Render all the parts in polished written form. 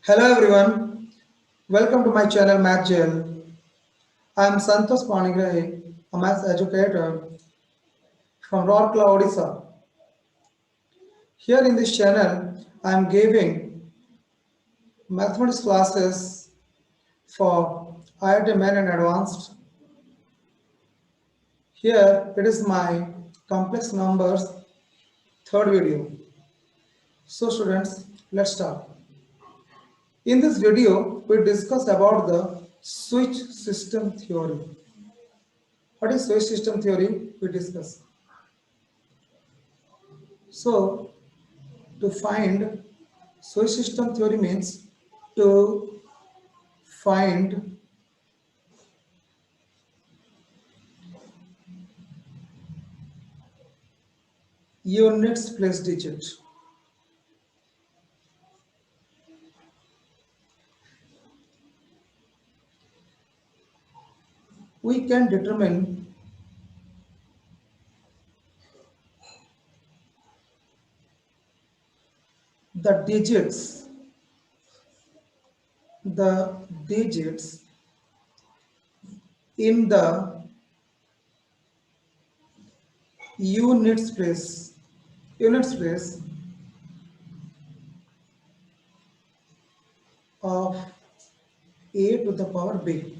Hello everyone, welcome to my channel Math Gel. I am Santosh Panigrahi, a math educator from Rourkela, Odisha. Here in this channel, I am giving mathematics classes for IIT Main and Advanced. Here it is my complex numbers third video. So students, let's start. In this video, we discuss about the switch system theory. What is switch system theory? We discuss. So, to find switch system theory means to find units place digit. We can determine the digits in the units place of a to the power b,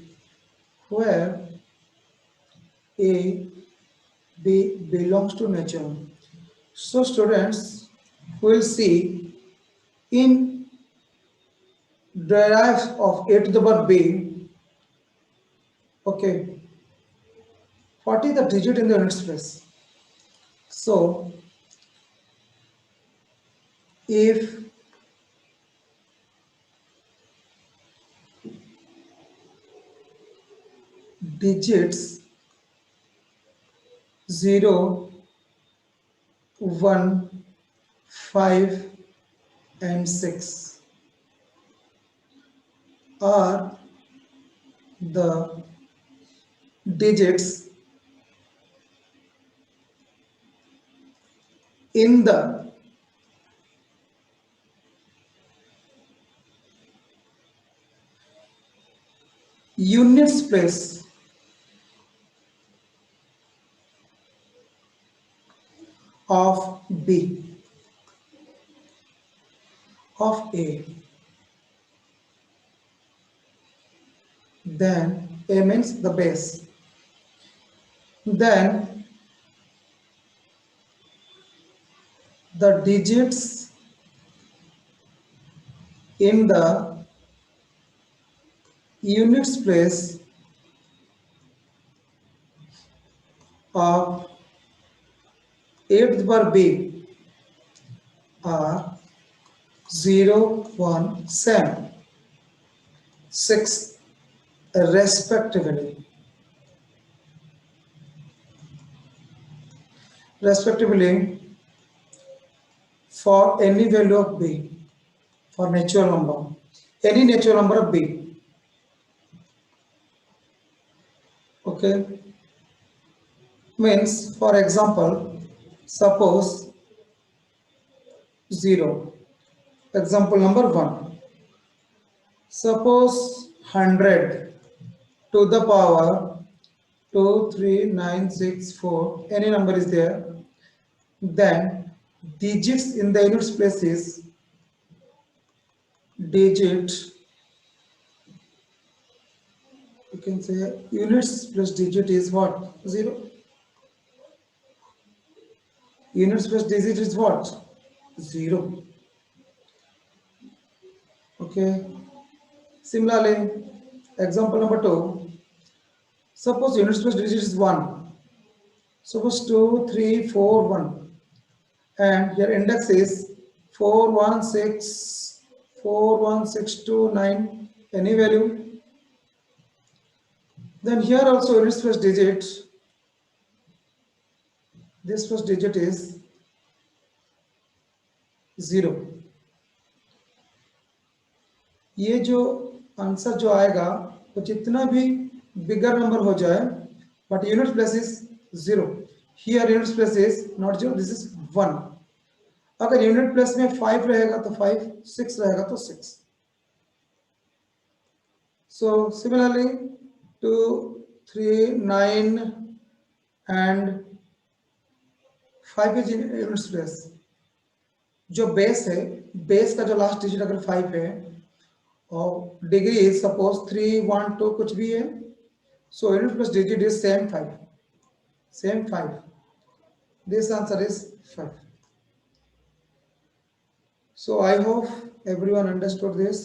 where a b belongs to nature. So students will see in derives of a to the power b. Okay, what is the digit in the units place? So if digits 0, 1, 5 and 6 are the digits in the units place of b of a, then a means the base, then the digits in the units place of a to the power b are 0, 1, 7, 6 respectively. For any value of b, for natural number, any natural number of b. Okay, means for example, suppose 0. Example number 1. Suppose 100 to the power 23964, any number is there, then digits in the units place is digit, you can say units plus digit is what? 0. Units plus digit is what? 0. Okay. Similarly, example number 2. Suppose units plus digit is 1. Suppose 2, 3, 4, 1. And your index is 416, 41629, any value. Then here also units plus digit, this first digit is 0. ये जो answer जो आएगा वो जितना भी bigger number हो जाए, but unit place is 0. Here unit place is not 0, this is 1. अगर यूनिट प्लेस में 5 रहेगा तो 5, 6 रहेगा तो 6. So similarly 2 3 9 and 5 is in units place. जो बेस है, बेस का जो लास्ट डिजिट अगर 5 है और डिग्री सपोज 3 1 2 कुछ भी है, so unit plus digit is same 5. Same 5. This answer is 5. So I hope everyone understood this.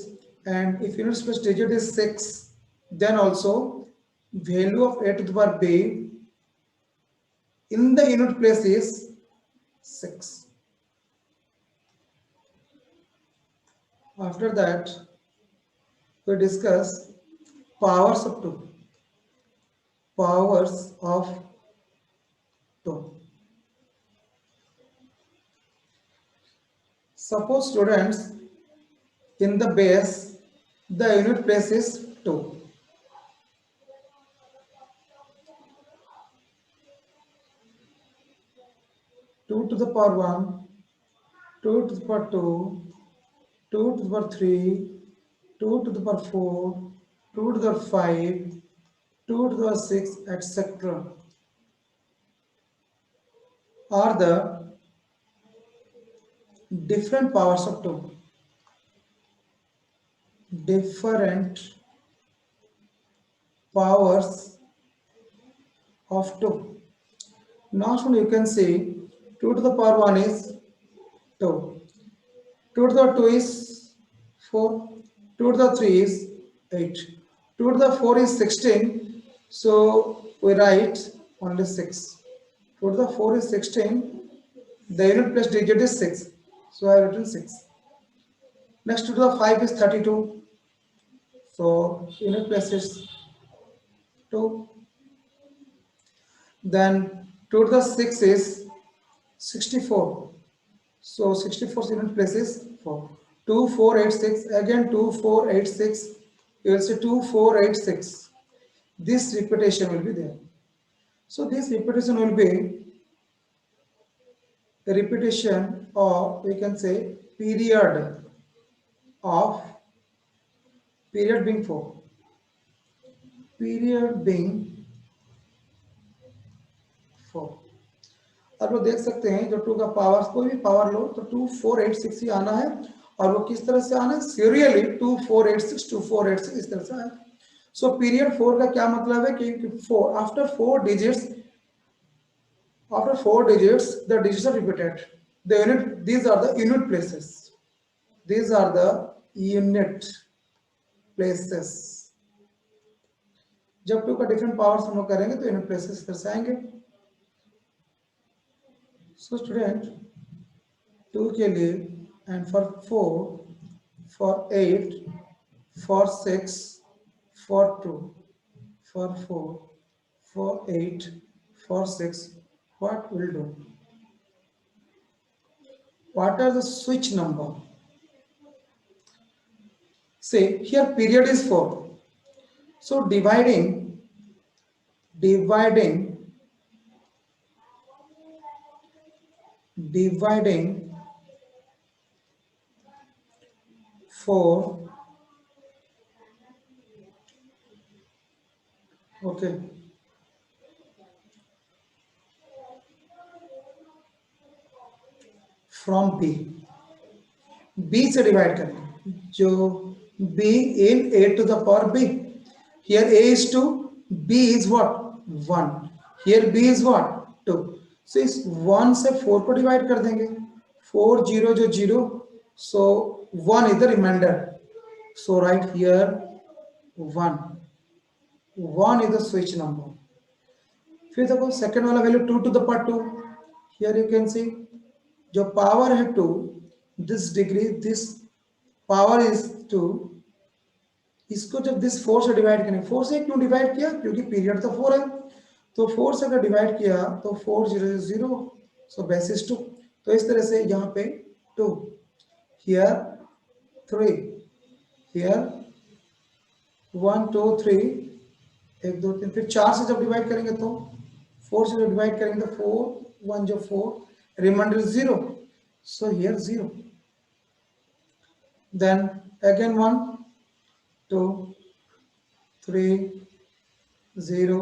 And if unit plus digit is 6, then also value of a to the power b in the unit place is 6. After that, we discuss powers of 2. Powers of 2. Suppose students, in the base, the unit place is 2. Two to the power 1, 2 to the power 2, 2 to the power 3, 2 to the power 4, 2 to the power 5, 2 to the power 6, etc. are the different powers of 2. Different powers of 2. Now you can see 2 to the power 1 is 2. 2 to the 2 is 4. 2 to the 3 is 8. 2 to the 4 is 16. So we write only 6. 2 to the 4 is 16. The unit place digit is 6. So I have written 6. Next 2 to the 5 is 32. So unit place is 2. Then 2 to the 6 is 64. So 64 unit place is 4. 2, 4, 8, 6. Again 2, 4, 8, 6. You will say 2, 4, 8, 6. This repetition will be there. So this repetition will be a repetition, or we can say period of, period being 4. Period being 4. अब लोग देख सकते हैं जो 2 का power, कोई भी power लो तो 2 4 8 6 ही आना है, और वो किस तरह से आना है, सीरियली 2 4 8 6 2 4 8 6 इस तरह से आए. सो पीरियड 4 का क्या मतलब है कि 4 after 4 digits, after 4 digits the digits are repeated. The unit, these are the unit places. These are the unit places. जब 2 का डिफरेंट पावर्स हम लोग करेंगे तो यूनिट प्लेसेस दर्शाएंगे. सो स्टूडेंट 2 के लिए and for 4, for 8, for 6, for 2, for 4, for 8, for 6, what will do? What are the switch number? Say here period is 4. So dividing 4, okay, from B से divide करें, जो B in a to the power b. Here a is 2, b is what, 1. Here b is what, 2. So इस 1 से 4 को divide कर देंगे. 4 0 जो 0, so 1 is the remainder. So right here 1. 1 is the switch number. फिर देखो सेकेंड वाला value 2 to the power 2. Here you can see जो पावर है 2, this degree, this power is 2. इसको जब दिस 4 से डिवाइड करें, 4 से क्यों डिवाइड किया, क्योंकि पीरियड तो 4 है, तो 4 से अगर डिवाइड किया तो 4 0 0, सो बेस इज 2. तो इस तरह से यहाँ पे 2, हियर 3, हियर 1 2 3, 1 2 3, फिर 4 से जब डिवाइड करेंगे तो 4 से जब डिवाइड करेंगे तो 4 1 जो 4, remainder is 0. So here 0. Then again 1 2 3 0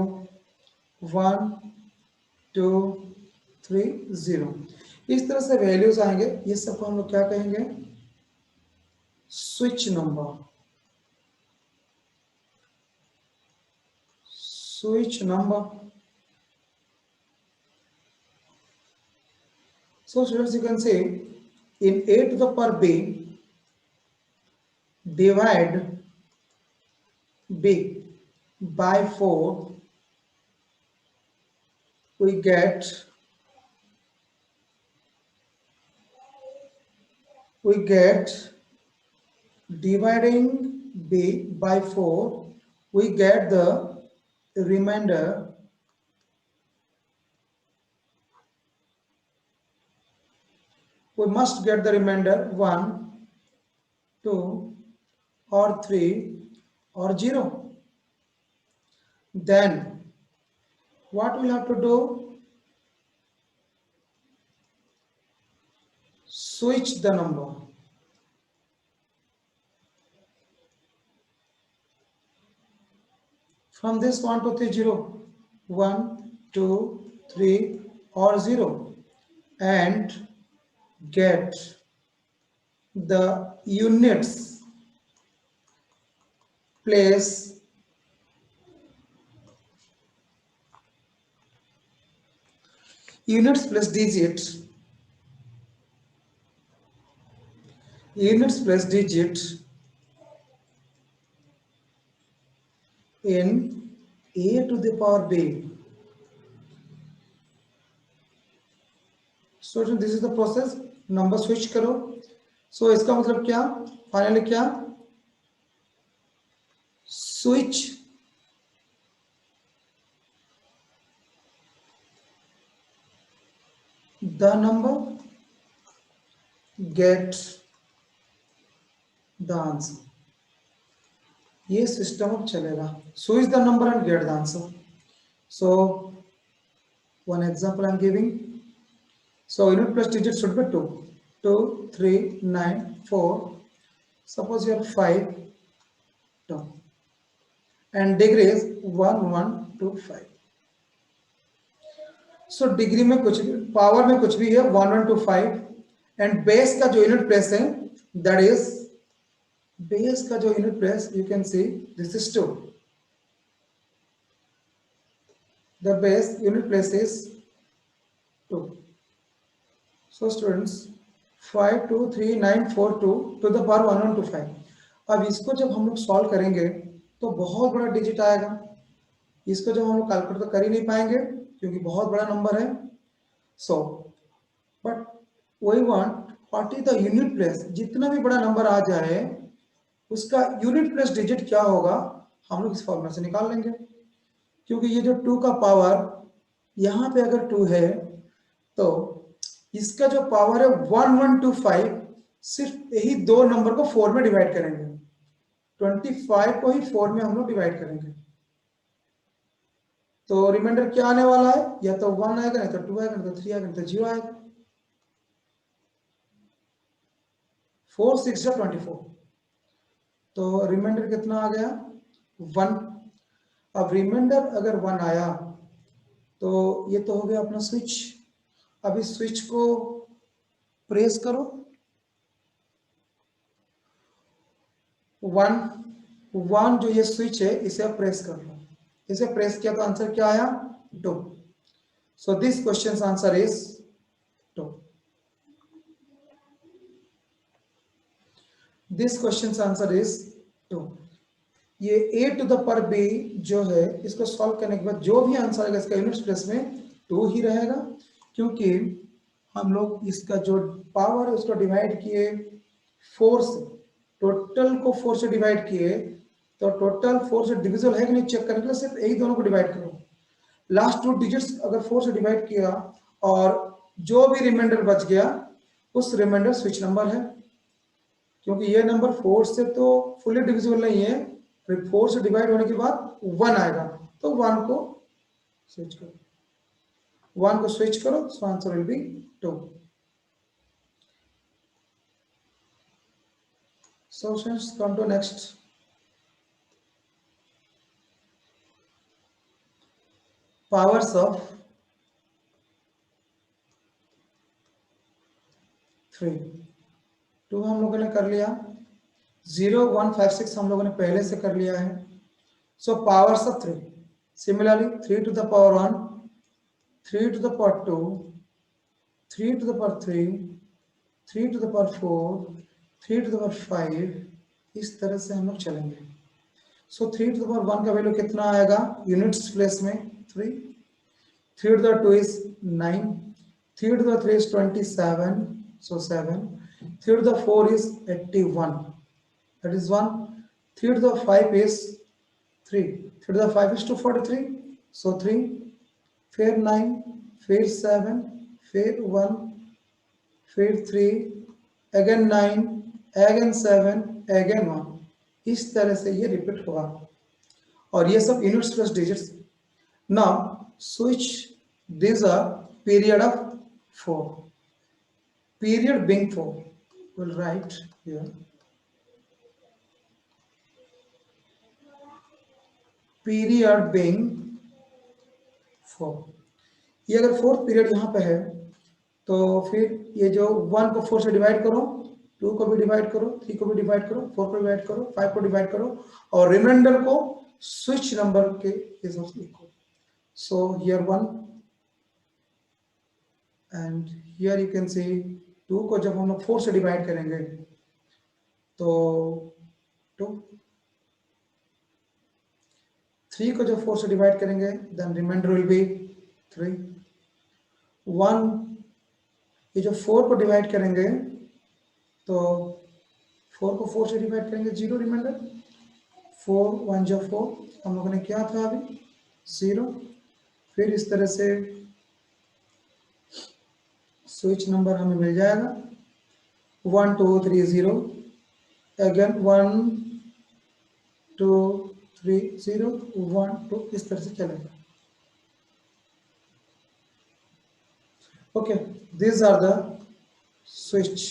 1 2 3 0। इस तरह से वैल्यूज आएंगे, ये सबको हम लोग क्या कहेंगे? Switch number. Switch number. So students, you can say in a to the power b, divide b by 4, we get dividing b by 4, we get the remainder we must get the remainder 1 2 or 3 or 0. Then what we have to do? Switch the number. From this 1 to 3 0, 1 2 3 or 0, and get the place units plus digit in a to the power b. So this is the process. Number switch करो. सो इसका मतलब क्या? Finally क्या? Switch the number, gate the answer. ये system अब चलेगा. Switch the number and gate the answer. So one example I am giving. So unit plus digit should be 2. 2 3 9 4. Suppose you have 5 2. And degree is 1 1 2 5. So degree में कुछ भी, power में कुछ भी है 1 1 2 5. एंड बेस का जो यूनिट प्लेस है, दैट इज बेस का जो unit place, you can see this is 2. The base unit place is 2. So students 5 2 3 9 4 2 to the power 1 1 2 5. अब इसको जब हम लोग सॉल्व करेंगे तो बहुत बड़ा डिजिट आएगा. इसको जब हम लोग कैलकुलेट तो कर ही नहीं पाएंगे क्योंकि बहुत बड़ा नंबर है. So but we want what is the unit place. जितना भी बड़ा नंबर आ जाए उसका यूनिट प्लेस डिजिट क्या होगा, हम लोग इस फॉर्मूला से निकाल लेंगे. क्योंकि ये जो 2 का पावर यहाँ पे अगर 2 है तो इसका जो पावर है 1 1 2 5, सिर्फ यही दो नंबर को 4 में डिवाइड करेंगे. 25 को ही 4 में हम लोग डिवाइड करेंगे. तो रिमाइंडर क्या आने वाला है? या तो 1 आएगा, नहीं तो 2 आएगा, नहीं तो 3 आएगा, नहीं तो 0 आएगा. 4 6 24. तो रिमाइंडर कितना आ गया? 1. अब रिमाइंडर अगर 1 आया तो ये तो हो गया अपना स्विच. अब इस स्विच को प्रेस करो. 1 जो ये स्विच है इसे आप प्रेस कर लो. इसे प्रेस किया तो आंसर क्या आया? 2. So this question answer is 2. This question answer is 2. ये a to the power b जो है, इसको सॉल्व करने के बाद जो भी आंसर आएगा इसका यूनिट प्लेस में 2 ही रहेगा. क्योंकि हम लोग इसका जो पावर है उसको डिवाइड किए 4 से. टोटल को 4 से डिवाइड किए तो टोटल 4 से डिविजिबल है कि नहीं चेक करने के लिए सिर्फ यही दोनों को डिवाइड करो. लास्ट 2 डिजिट्स अगर 4 से डिवाइड किया और जो भी रिमाइंडर बच गया उस रिमाइंडर स्विच नंबर है. क्योंकि ये नंबर 4 से तो फुली डिविजिबल नहीं है, फिर 4 से डिवाइड होने के बाद 1 आएगा तो 1 को स्विच करो. 1 को स्विच करो so answer will be 2. So friends, come to next. Powers of 3। 2 हम लोगों ने कर लिया, 0 1 5 6 हम लोगों ने पहले से कर लिया है। So powers of 3, similarly 3 to the power 1, 3 to the power 2, 3 to the power 3, 3 to the power 4, 3 to the power 5, इस तरह से हम लोग चलेंगे। सो 3 टू द पावर 1 का वैल्यू कितना आएगा यूनिट्स प्लेस में 3, 3 to the 2 is 9, 3 to the 3 is 27, so 7, 3 to the 4 is 81, that is 1, 3 to the 5 is 3, 3 to the 5 is 243, so 3, फिर 9, फिर 7, फिर 1, फिर 3, again 9, again 7, again 1, इस तरह से ये रिपीट होगा और ये सब units plus digits. Now switch these are period of 4. Period being 4. We'll write here. Period being 4. ये अगर फोर्थ पीरियड यहाँ पे है तो फिर ये जो 1 को 4 से डिवाइड करो, 2 को भी डिवाइड करो, 3 को भी डिवाइड करो, 4 को डिवाइड करो, 5 को डिवाइड करो और रिमाइंडर को स्विच नंबर के हिसाब से लिखो। So here 1 and here you can सी 2 को जब हम लोग 4 से डिवाइड करेंगे तो 2, 3 को जब 4 से डिवाइड करेंगे देन रिमाइंडर विल बी 3, 1 ये जो 4 को डिवाइड करेंगे तो 4 को 4 से डिवाइड करेंगे 0 रिमाइंडर, 4 1 जो 4 हम लोगों ने क्या था अभी 0, फिर इस तरह से स्विच नंबर हमें मिल जाएगा 1 2 3 0, अगेन 1 2 3 0 1 2, इस तरह से चलेगा। Okay, these are the switch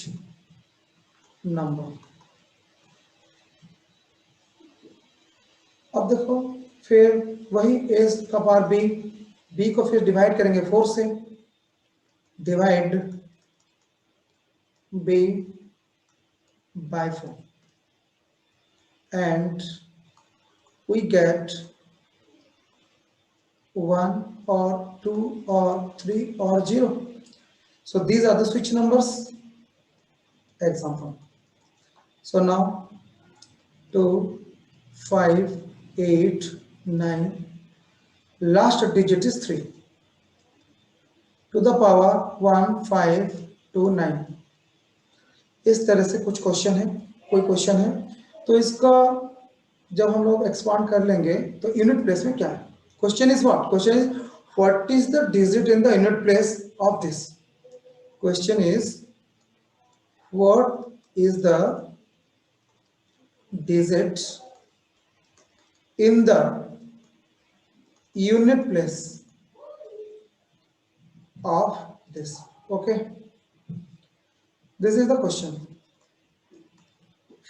number। अब देखो फिर वही एस का पावर बी, बी को फिर डिवाइड करेंगे 4 से, divide B by 4 and we get 1 or 2 or 3 or 0। So these are the switch numbers example। So now 2 5 8 9, last digit is 3 to the power 1 5 2 9। इस तरह से कुछ क्वेश्चन है, कोई क्वेश्चन है तो इसका जब हम लोग एक्सपांड कर लेंगे तो यूनिट प्लेस में क्या है। Question is what is the digit in the unit place of this. Question is what is the digit in the unit place of this। okay, this is the question,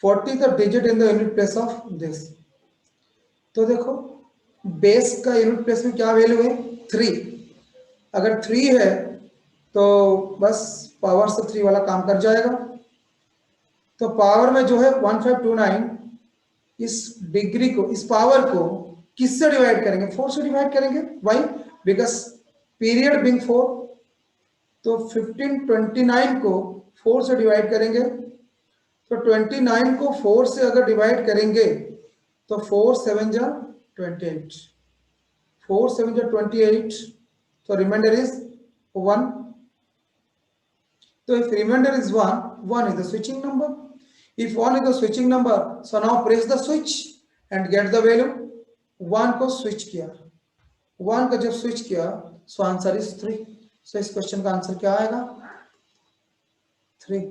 what is the digit in the unit place of this। तो देखो base का unit place में क्या value है 3, अगर 3 है तो बस पावर से 3 वाला काम कर जाएगा। तो पावर में जो है 1529, इस डिग्री को, इस पावर को किससे डिवाइड करेंगे 4 से डिवाइड करेंगे। वाई, बिकॉज पीरियड बिंग 4, तो 1529 को 4 से डिवाइड करेंगे तो 29 को 4 से अगर डिवाइड करेंगे तो 4 7 जा 28, 4 7 जा 28, तो रिमाइंडर इज 1। तो if remainder is 1, 1 is the switching number। If 1 is the switching number, so now press the switch and get the value। 1 को स्विच किया, 1 का जब स्विच किया सो आंसर इज 3। सो इस क्वेश्चन का आंसर क्या आएगा 3।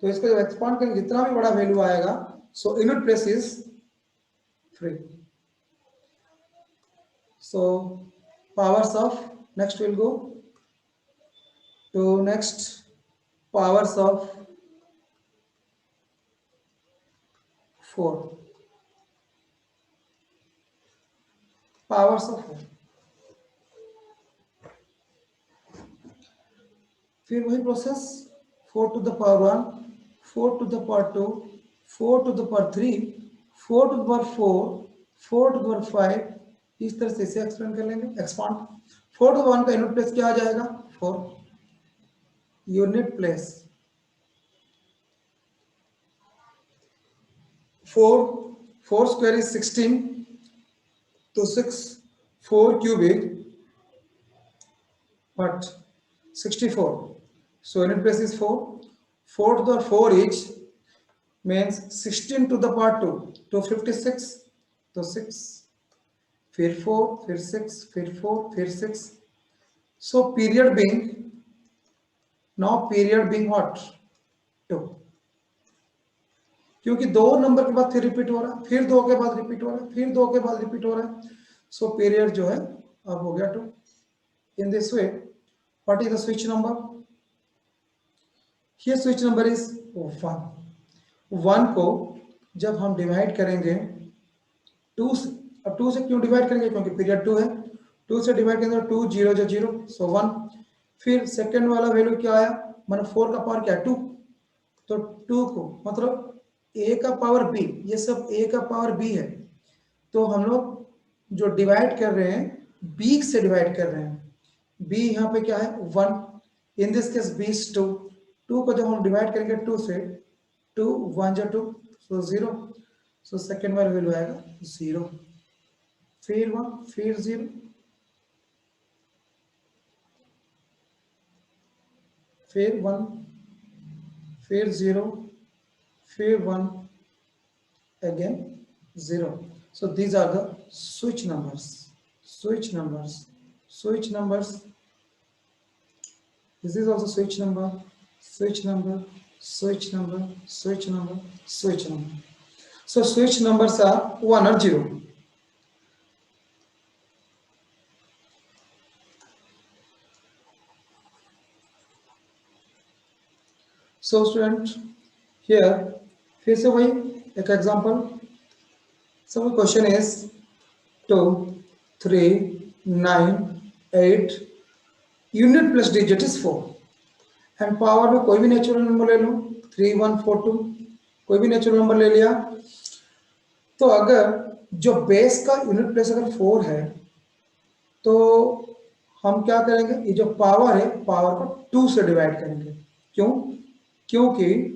तो इसको जब एक्सपांड करेंगे जितना भी बड़ा वैल्यू आएगा so unit place is 3। So powers of, next will go to next powers of 4। Powers of 4, फिर वही process 4 to the power 1, 4 to the power 2, 4 to the power 3, 4 to the power 4, 4 to the power 5, इस तरह से इसे expand कर लेंगे, expand. 4 to the 1 का unit place क्या आ जाएगा? 4 यूनिट प्लेस। 4 square is 16, तो 6, 4 cubic, but 64. So unit place is 4. 4 to the 4 each means 16 to the power 2, 256. तो 6, फिर 4, फिर 6, फिर 4, फिर 6. So period being, now period being what? 2. क्योंकि 2 नंबर के बाद फिर रिपीट हो रहा है, फिर 2 के बाद रिपीट हो रहा है, फिर 2 के बाद रिपीट हो रहा है. सो पीरियड जो है अब हो गया 2. In this way what is the switch number? Here switch number is 1. 1 को जब हम डिवाइड करेंगे 2 से, अब 2 से क्यों डिवाइड करेंगे? क्योंकि पीरियड 2 है. 2 से डिवाइड करेंगे तो 2 0 जो 0, सो 1. फिर सेकंड वाला वैल्यू क्या आया? मतलब 4 का पावर क्या है? 2. तो 2 को मतलब a का पावर b, ये सब a का पावर b है. तो हम लोग जो डिवाइड कर रहे हैं b से डिवाइड कर रहे हैं. b यहाँ पे क्या है? 1. In this case b is 2. 2 को जब हम डिवाइड करेंगे 2 से, 2 1 जो 2, सो 0. सो सेकेंड वाला वैल्यू आएगा 0. फिर 1, फिर 0, फिर 1, फिर 0, फिर 1, again 0. So these are the switch numbers. Switch numbers. Switch numbers. This is also switch number. Switch number. Switch number. Switch number. Switch number. So switch numbers are 1 or 0. So student, here फिर से वही एक example. So the question is 2, 3, 9, 8. Unit plus digit is 4. And power में कोई भी natural number ले लो, 3, 1, 4, 2, कोई भी नेचुरल नंबर ले लिया. तो अगर जो बेस का यूनिट प्लेस अगर 4 है तो हम क्या करेंगे? ये जो पावर है, पावर को 2 से डिवाइड करेंगे. क्यों? क्योंकि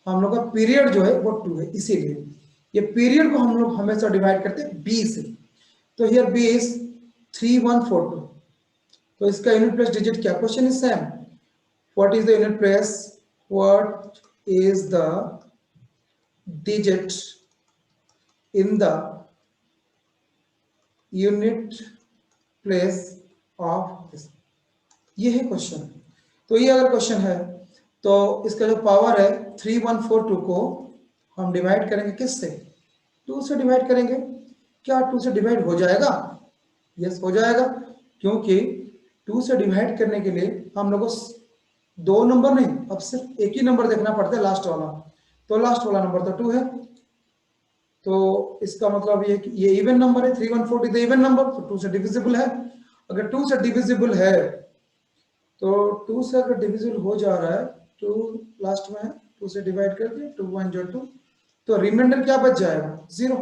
हम लोग का पीरियड जो है वो 2 है, इसीलिए ये पीरियड को हम लोग हमेशा डिवाइड करते हैं b से. तो हियर b इज 3, 1, 4, 2. तो इसका यूनिट प्लेस डिजिट क्या? Question is same. What is the unit place? What is the digit in the unit place of this? ये है क्वेश्चन. तो ये अगर क्वेश्चन है तो इसका जो पावर है 3, 1, 4, 2 को हम डिवाइड करेंगे किससे? 2 से डिवाइड करेंगे. क्या 2 से डिवाइड हो जाएगा? यस, हो जाएगा. क्योंकि 2 से डिवाइड करने के लिए हम लोग को 2 नंबर नहीं, अब सिर्फ एक ही नंबर देखना पड़ता है, लास्ट वाला. तो लास्ट वाला नंबर तो 2 है. तो इसका मतलब ये कि ये इवन नंबर है. 3, 1, 4 इज इवन नंबर, तो 2 से डिविजिबल है. अगर 2 से डिविजिबल है तो 2 से अगर डिविजिबल हो जा रहा है, 2 लास्ट में है, 2 से डिवाइड कर दिया, 2 1 जो 2, तो रिमाइंडर क्या बच जाएगा? 0.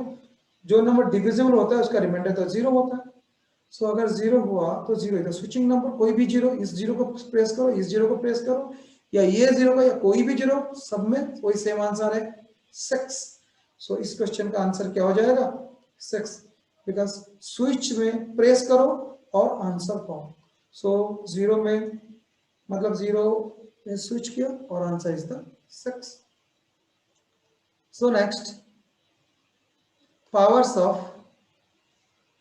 जो नंबर डिविजिबल होता है उसका रिमाइंडर तो 0 होता है. सो अगर 0 हुआ तो 0 इज स्विचिंग नंबर. कोई भी 0, इस 0 को प्रेस करो, इस 0 को प्रेस करो, या ये 0 का या कोई भी 0, सब में कोई सेम आंसर है 6. सो इस क्वेश्चन का आंसर क्या हो जाएगा? 6. बिकॉज स्विच में प्रेस करो और आंसर पाओ. सो 0 में मतलब 0 में स्विच किया और answer is the 6. So next, powers of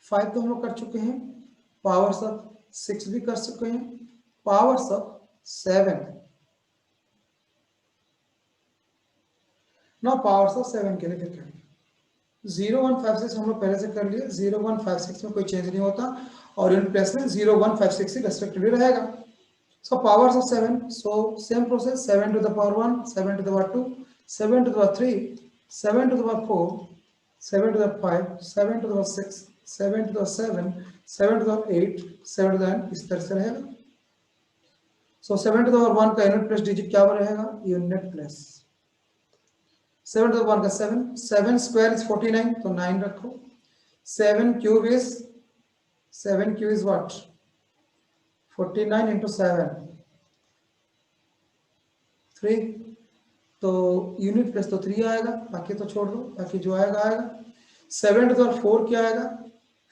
5 तो हम लोग कर चुके हैं, पावर्स ऑफ 6 भी कर चुके हैं, पावर्स ऑफ 7. ना पावर्स ऑफ 7 के लिए फिर करेंगे. 0 1 5 6 हम लोग पहले से कर लिए. 0 1 5 6 में कोई चेंज नहीं होता और इन प्लेस में 0 1 5 6 ही रेस्पेक्टिवली रहेगा. So powers of 7, so same process. 7 to the power 1, 7 to the power 2, 7 to the power 3, 7 to the power 4, 7 to the 5, 7 to the 6, 7 to the 7, 7 to the 8, 7 to the 9, इस तरह से रहेगा. सो 7 to the power 1 का unit place digit क्या रहेगा, unit place. 7 to the power का 7, 7 square is 49, तो 9 रखो। 7 क्यूब इज व्हाट, 49 इंटू 7, 3, तो यूनिट प्लेस तो 3 आएगा, बाकी तो छोड़ दो, बाकी जो आएगा आएगा। 7 टू द पावर 4 क्या आएगा,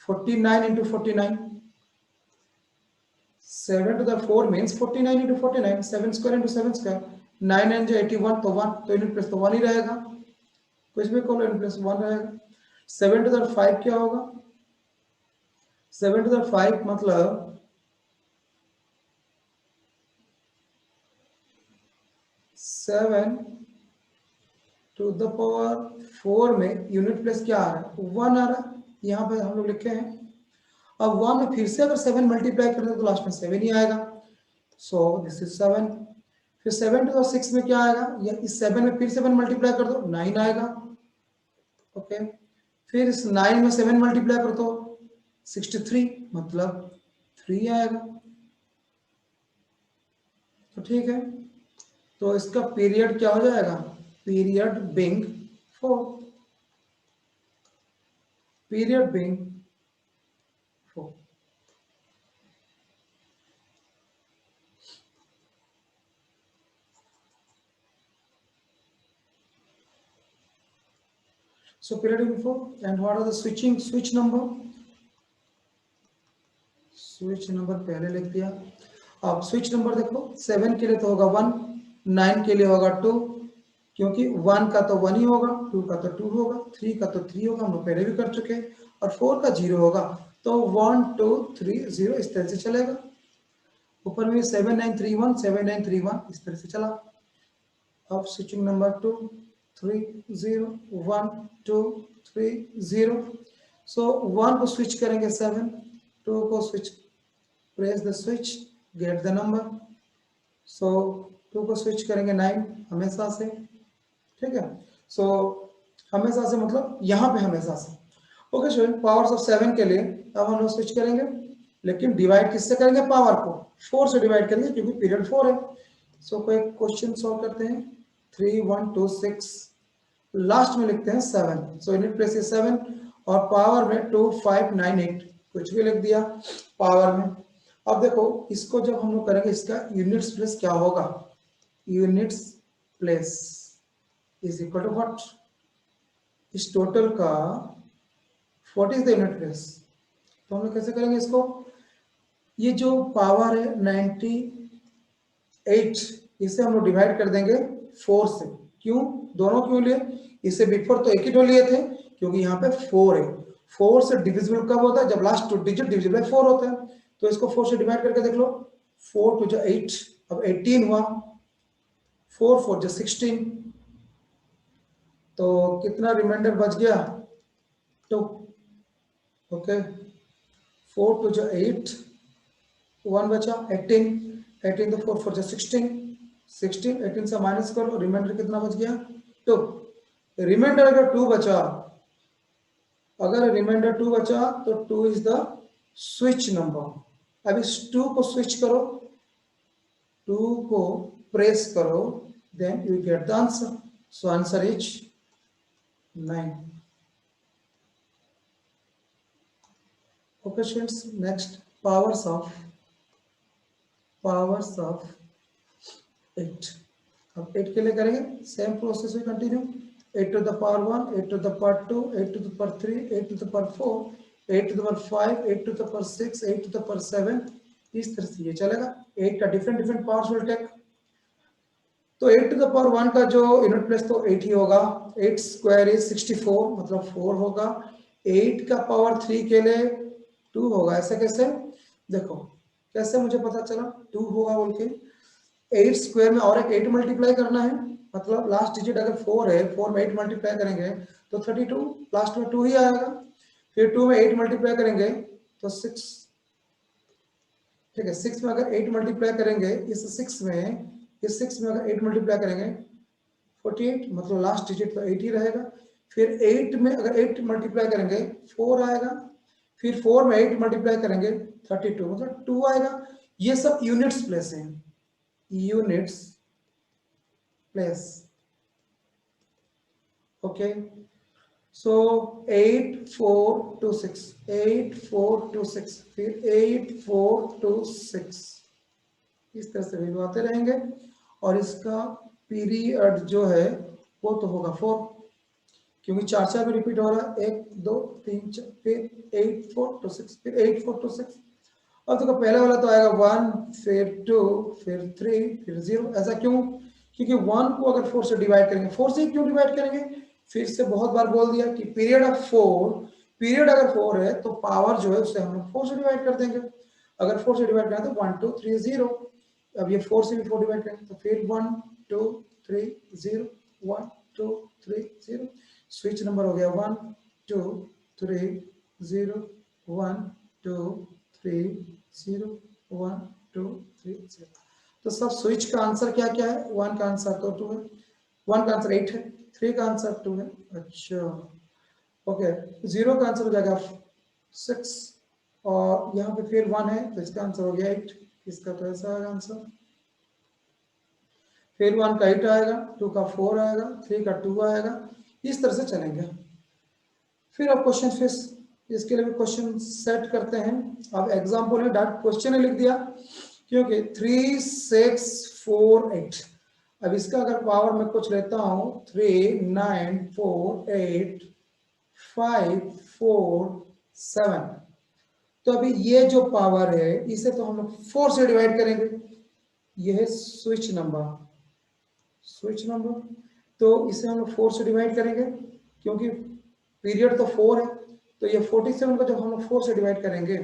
49 into 49, 7 to the 4 means 49 into 49, 7 square into 7 square, 9 and 81, तो 1, तो यूनिट प्लेस तो 1 ही रहेगा, कुछ भी कहो यूनिट प्लेस 1 रहेगा। 7 to the 5 क्या होगा, 7 to the 5 मतलब 7 to the power 4 में यूनिट प्लेस क्या आ रहा है, 1 आ रहा है, यहाँ पे हम लोग लिखे हैं। अब 1 में फिर से अगर 7 मल्टीप्लाई करें तो लास्ट में 7 ही आएगा, सो दिस इज 7। फिर 7 to the 6 में क्या आएगा, या इस 7 में फिर 7 मल्टीप्लाई कर दो, 9 आएगा, ओके। फिर इस 9 में 7 मल्टीप्लाई कर दो, 63, मतलब 3 आएगा, तो ठीक है। तो इसका पीरियड क्या हो जाएगा, period being 4, period being 4। So period info, and what are the switch number? Switch number पहले लिख दिया। अब स्विच नंबर देखो, 7 के लिए तो होगा 1, 9 के लिए होगा 2, क्योंकि 1 का तो 1 ही होगा, 2 का तो 2 होगा, 3 का तो 3 होगा, हम लोग पहले भी कर चुके, और 4 का 0 होगा, तो 1 2 3 0 इस तरह से चलेगा। ऊपर में 7931 7931 इस तरह से चला। अब स्विचिंग नंबर 2 3 0 1 2 3 0, सो 1 को स्विच करेंगे 7, 2 को switch, press the switch, get the number, so 2 को स्विच करेंगे 9 हमेशा से, ठीक है। सो हमेशा से मतलब यहाँ पे हमेशा से, ओके स्टूडेंट। पावर्स ऑफ 7 के लिए अब हम लोग स्विच करेंगे, लेकिन डिवाइड किससे करेंगे, पावर को 4 से डिवाइड करेंगे, क्योंकि पीरियड 4 है। सो कोई क्वेश्चन सॉल्व करते हैं। 3 1 2 6, लास्ट में लिखते हैं 7, सो यूनिट प्लेस इज 7, और पावर में 2 5 9 8, कुछ भी लिख दिया पावर में। अब देखो इसको जब हम लोग करेंगे, इसका यूनिट्स प्लेस क्या होगा, units place is equal to what, इस टोटल का what is the unit place. तो हम लोग कैसे करेंगे इसको, ये जो पावर है 98, इसे हम लोग डिवाइड कर देंगे 4 से। क्यों, दोनों क्यों लिए, इससे बिफोर तो एक ही दो लिए थे, क्योंकि यहाँ पे 4 है। 4 से डिविजिबल कब होता है, जब लास्ट 2 डिजिट डिविजिबल बाय 4 होता है। तो इसको 4 से डिवाइड करके देख लो, 4 2 8, अब 18 हुआ, 4 4 16, तो कितना रिमाइंडर बच गया, 2, ओके। 4 2 8, 1 बचा, 18, 18 तो 4 4 16, 16, 18 से माइनस करो, रिमाइंडर कितना बच गया, 2। रिमाइंडर अगर 2 बचा, अगर रिमाइंडर 2 बचा तो 2 इज द स्विच नंबर। अब इस 2 को स्विच करो, 2 को प्रेस करो, then you get the answer. So answer is 9। Okay students, next powers of 8। अब 8 के लिए करेंगे सेम प्रोसेस में continue. 8 to the power 1, 8 to the power 2, 8 to the power 3, 8 to the power 4, 8 to the power 5, 8 to the power 6, 8 to the power 7, इस तरह से ये चलेगा। 8 का डिफरेंट पावर्स विल टेक। तो 8 to the power 1 का जो यूनिट प्लेस तो 8 ही होगा, 8 स्क्वायर इज 64, मतलब 4 होगा। 8 का पावर 3 के लिए 2 होगा। ऐसे कैसे, देखो कैसे मुझे पता चला 2 होगा बोल के, 8 स्क्वायर में और एक 8 मल्टीप्लाई करना है, मतलब लास्ट डिजिट अगर 4 है, 4 में 8 मल्टीप्लाई करेंगे तो 32, लास्ट में 2 ही आएगा। फिर 2 में 8 मल्टीप्लाई करेंगे तो 6, ठीक है। 6 में अगर 8 मल्टीप्लाई करेंगे, इस 6 में अगर 8 मल्टीप्लाई करेंगे 48, मतलब लास्ट डिजिट तो 8 ही रहेगा। फिर 8 में अगर 8 मल्टीप्लाई करेंगे 4 आएगा। फिर 4 में 8 मल्टीप्लाई करेंगे 32, मतलब 2 आएगा। ये सब यूनिट्स प्लेस हैं, units place. Okay, so 8426, 8426, फिर 8426, इस तरह से वैल्यू आते रहेंगे और इसका पीरियड जो है वो तो होगा 4, क्योंकि चार चार में रिपीट हो रहा है, 1 2 3 4, फिर 8426, फिर 8426। अब देखो पहले वाला तो आएगा 1, फिर 2, फिर 3, फिर 0। ऐसा क्यों? क्योंकि 1 को अगर 4 से डिवाइड करेंगे, 4 से क्यों डिवाइड करेंगे? फिर से बहुत बार बोल दिया कि पीरियड ऑफ 4, पीरियड अगर 4 है तो पावर जो है उसे हम लोग 4 से डिवाइड कर देंगे। अगर 4 से डिवाइड करें तो 1 2 3 0। अब ये 4 से भी 4 डिवाइड करेंगे तो फिर 1 2 3 0, 1 2 3 0। स्विच नंबर हो गया 1 2 3 0, 1 2 3 0, 1 2 3 0। तो सब स्विच का आंसर क्या क्या है? 1 का आंसर तो 2 है, 1 का आंसर 8 है, 3 का आंसर 2 है। अच्छा ओके, 0 का आंसर हो जाएगा 6 और यहाँ पे फिर 1 है तो इसका आंसर हो गया 8। इसका तो ऐसा आएगा आंसर। फिर 1 का 8 आएगा, 2 का 4 आएगा, 3 का 2 आएगा, इस तरह से चलेंगे। फिर अब क्वेश्चन, फिर इसके लिए भी क्वेश्चन सेट करते हैं। अब एग्जाम्पल है, डायरेक्ट क्वेश्चन लिख दिया क्योंकि 3 6 4 8। अब इसका अगर पावर में कुछ लेता हूं 3 9 4 8 5 4 7, तो अभी ये जो पावर है इसे तो हम लोग 4 से डिवाइड करेंगे। ये है स्विच नंबर, स्विच नंबर, तो इसे हम लोग 4 से डिवाइड करेंगे क्योंकि पीरियड तो 4 है। तो ये 47 को जब हम लोग 4 से डिवाइड करेंगे,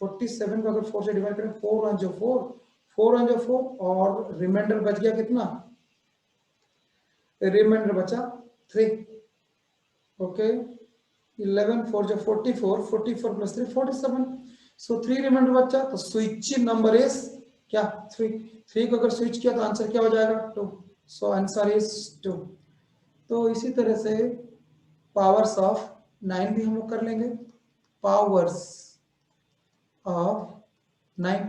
47 को अगर 4 से डिवाइड करें, 4 1 जो 4, 4 1 जो 4, और रिमाइंडर बच गया कितना? रिमाइंडर बचा 3। ओके, 11 4 जो 44, 44 प्लस 3 47, सो 3 रिमाइंडर बचा। तो स्विच नंबर इज क्या? 3। 3 को अगर स्विच किया तो आंसर क्या हो जाएगा? 2। सो आंसर इज 2। तो इसी तरह से पावर्स ऑफ 9 भी हम लोग कर लेंगे। Powers of 9,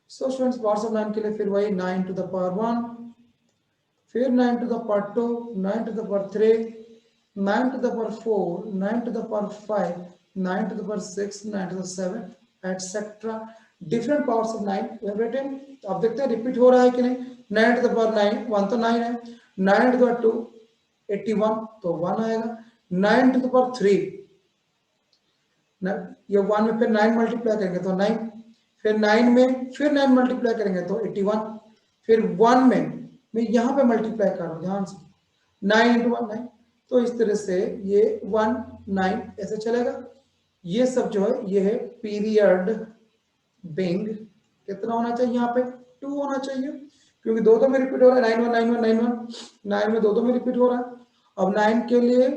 so students powers of 9 के लिए फिर वही 9 टू द पावर 1, फिर 9 to the power 2, 9 to the power 3, 9 to the power 4, 9 to the power 5, 9 to the power 6, 9 to the 7, etc. Different powers of 9 we have written। अब देखते हैं repeat हो रहा है कि नहीं। 9 to the power 9, 1 तो 9 है, 9 to the power 2 81, तो 1 आएगा। 9 to the power 3, ये 1 में फिर 9 मल्टीप्लाई करेंगे तो 9, फिर 9 में फिर 9 मल्टीप्लाई करेंगे तो 81, फिर 1 में मैं यहाँ पे मल्टीप्लाई कर रहा हूँ ध्यान से, 9 into 1 9। तो इस तरह से ये 1 9 ऐसे चलेगा। ये सब जो है ये है पीरियड बिंग। कितना होना चाहिए यहाँ पे? 2 होना चाहिए, क्योंकि दो में रिपीट हो रहा है। 9 1 9 1 9 1, 9 में दो में रिपीट हो रहा है। अब 9 के लिए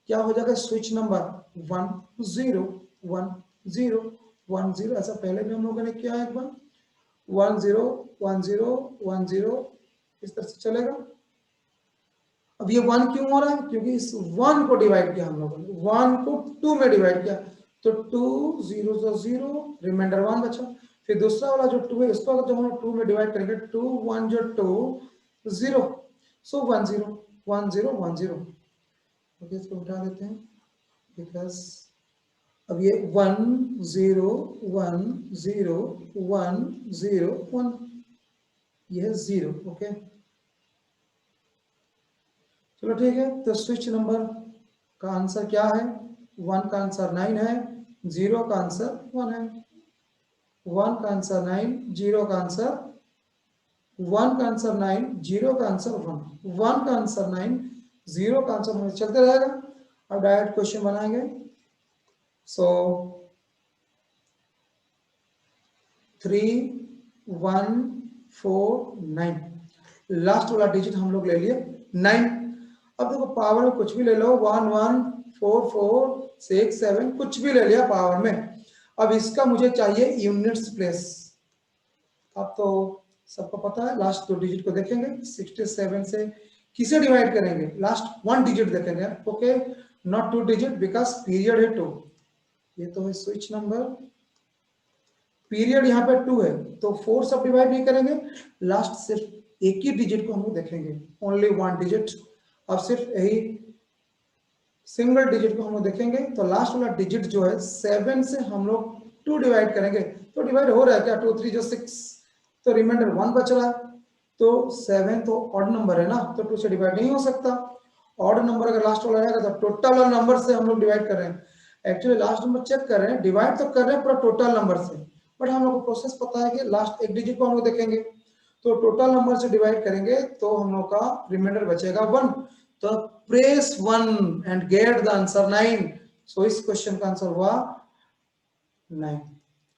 क्या हो जाएगा? Switch number 1 0 1 0 1 0। ऐसा पहले भी हम लोगों ने किया है एक बार, 1 0 1 0 1 0, इस तरह से चलेगा। अब ये 1 क्यों हो रहा है? क्योंकि इस 1 को डिवाइड किया हम लोगों ने, 1 को 2 में डिवाइड किया, तो 2 0 0, रिमाइंडर 1 बचा। फिर दूसरा वाला जो 2 है इसको अगर हम लोग 2 में डिवाइड करेंगे, 2 1 जो 2 0, सो 1 0 1 0 1 0। ओके, इसको उठा देते हैं बिकॉज अब ये 1 0 1 0 1 0 1, ये है 0। ओके, चलो ठीक है। तो स्विच नंबर का आंसर क्या है? 1 का आंसर 9 है, 0 का आंसर 1 है। 1 का आंसर 9, 0 का आंसर 1 का आंसर 9, 0 का आंसर 1, 1 का आंसर 9, 0 का आंसर 1, चलते रहेगा। अब डायरेक्ट क्वेश्चन बनाएंगे। सो 3 1 4 9, लास्ट वाला डिजिट हम लोग ले लिए 9। अब देखो पावर में कुछ भी ले लो, 1 1 4 4 6 7, कुछ भी ले लिया पावर में। अब इसका मुझे चाहिए यूनिट्स प्लेस। अब तो सबको पता है, लास्ट दो डिजिट को देखेंगे। 67 से किसे डिवाइड करेंगे? लास्ट 1 डिजिट देखेंगे। Okay, not 2 digit because period है 2। ये तो है स्विच नंबर पीरियड यहाँ पे 2 है, तो 4 सब डिवाइड नहीं करेंगे, लास्ट सिर्फ एक ही डिजिट को हम लोग देखेंगे, ओनली वन डिजिट। अब सिर्फ यही सिंगल डिजिट को हम लोग देखेंगे, तो लास्ट वाला डिजिट जो है 7 से हम लोग 2 डिवाइड करेंगे, तो डिवाइड हो रहा है क्या, 2 3 जो 6, तो रिमाइंडर 1 बच रहा है। तो 7 तो ऑड नंबर है ना, तो 2 से डिवाइड नहीं हो सकता। ऑड नंबर अगर लास्ट वाला रहेगा तो टोटल नंबर से हम लोग डिवाइड कर रहे हैं। एक्चुअली लास्ट नंबर चेक कर रहे हैं, डिवाइड तो कर रहे हैं पूरा टोटल नंबर से, बट हम लोग को प्रोसेस पता है कि लास्ट एक डिजिट को हम लोग देखेंगे, तो टोटल नंबर से डिवाइड करेंगे तो हम लोग का रिमाइंडर बचेगा 1। तो press 1 and gate the answer 9। सो इस क्वेश्चन का आंसर हुआ 9।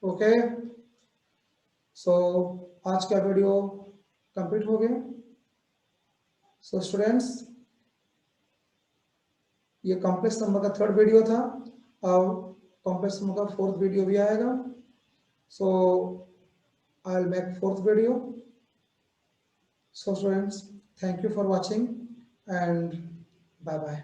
ओके, सो आज का वीडियो कंप्लीट हो गया। सो स्टूडेंट्स, ये कॉम्प्लेक्स नंबर का 3rd वीडियो था, और कॉम्प्लेक्स नंबर का 4th वीडियो भी आएगा। So I will make 4th video. So students, thank you for watching and bye bye.